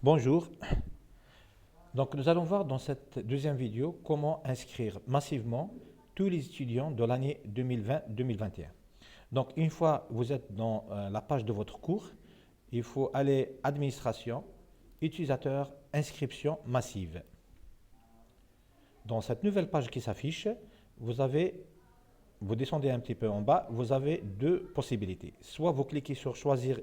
Bonjour. Donc, nous allons voir dans cette deuxième vidéo comment inscrire massivement tous les étudiants de l'année 2020-2021. Donc, une fois que vous êtes dans la page de votre cours, il faut aller Administration, Utilisateur, Inscription massive. Dans cette nouvelle page qui s'affiche, vous descendez un petit peu en bas, vous avez deux possibilités. Soit vous cliquez sur choisir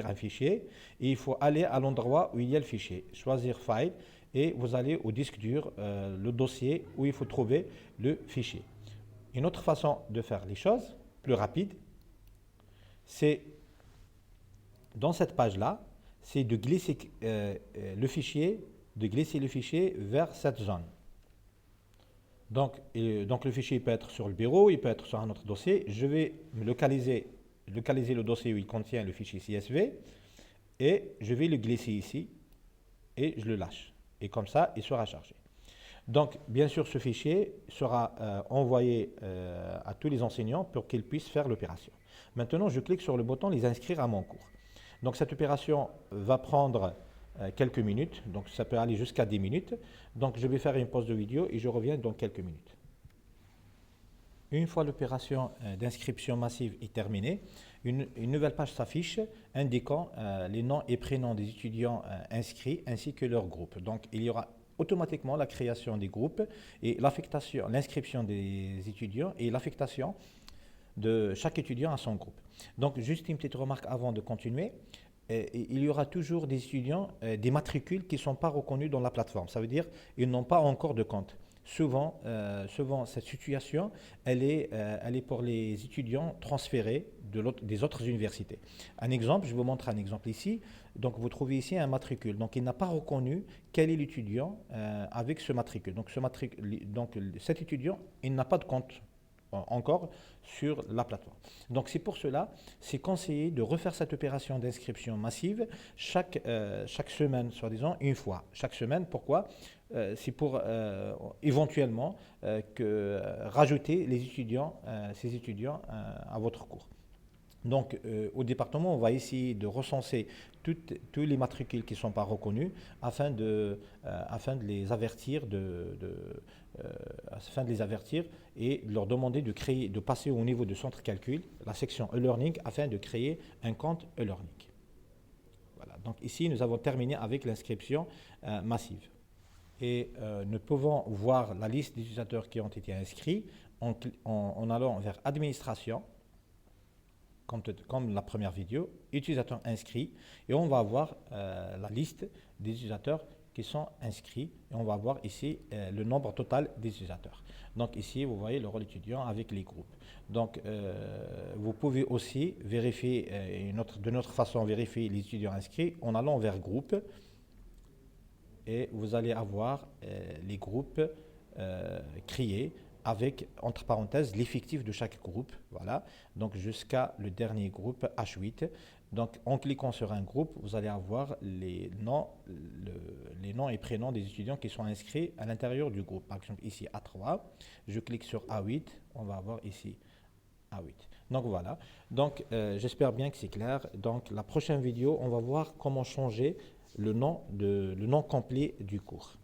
un fichier et il faut aller à l'endroit où il y a le fichier, choisir File et vous allez au disque dur, le dossier où il faut trouver le fichier. Une autre façon de faire les choses, plus rapide, c'est dans cette page-là, c'est de glisser le fichier vers cette zone. Donc le fichier peut être sur le bureau, il peut être sur un autre dossier. Je vais localiser le dossier où il contient le fichier CSV et je vais le glisser ici et je le lâche. Et comme ça, il sera chargé. Donc, bien sûr, ce fichier sera envoyé à tous les enseignants pour qu'ils puissent faire l'opération. Maintenant, je clique sur le bouton « Les inscrire à mon cours ». Donc, cette opération va prendre quelques minutes, donc ça peut aller jusqu'à 10 minutes. Donc je vais faire une pause de vidéo et je reviens dans quelques minutes. Une fois l'opération d'inscription massive est terminée, une nouvelle page s'affiche indiquant les noms et prénoms des étudiants inscrits ainsi que leur groupe. Donc il y aura automatiquement la création des groupes et l'affectation, l'inscription des étudiants et l'affectation de chaque étudiant à son groupe. Donc juste une petite remarque avant de continuer. Il y aura toujours des étudiants, des matricules qui ne sont pas reconnus dans la plateforme. Ça veut dire qu'ils n'ont pas encore de compte. Souvent, cette situation, elle est pour les étudiants transférés des autres universités. Un exemple, je vous montre un exemple ici. Donc, vous trouvez ici un matricule. Donc, il n'a pas reconnu quel est l'étudiant avec ce matricule. Donc, cet étudiant, il n'a pas de compte encore sur la plateforme. Donc c'est pour cela, c'est conseillé de refaire cette opération d'inscription massive chaque semaine, soi-disant une fois. Chaque semaine, pourquoi? C'est pour éventuellement rajouter ces étudiants à votre cours. Donc, au département, on va essayer de recenser tous les matricules qui ne sont pas reconnus afin de les avertir et de leur demander de passer au niveau de centre calcul, la section e-learning, afin de créer un compte e-learning. Voilà. Donc ici, nous avons terminé avec l'inscription massive. Et nous pouvons voir la liste des utilisateurs qui ont été inscrits en allant vers Administration, comme la première vidéo, utilisateurs inscrits, et on va avoir la liste des utilisateurs qui sont inscrits, et on va voir ici le nombre total des utilisateurs. Donc ici, vous voyez le rôle étudiant avec les groupes. Donc vous pouvez aussi vérifier, de notre façon, vérifier les étudiants inscrits en allant vers groupe, et vous allez avoir les groupes créés avec, entre parenthèses, l'effectif de chaque groupe, voilà, donc jusqu'à le dernier groupe H8. Donc en cliquant sur un groupe, vous allez avoir les noms et prénoms des étudiants qui sont inscrits à l'intérieur du groupe. Par exemple ici A3, je clique sur A8, on va avoir ici A8. Donc voilà, donc j'espère bien que c'est clair. Donc la prochaine vidéo, on va voir comment changer le nom complet du cours.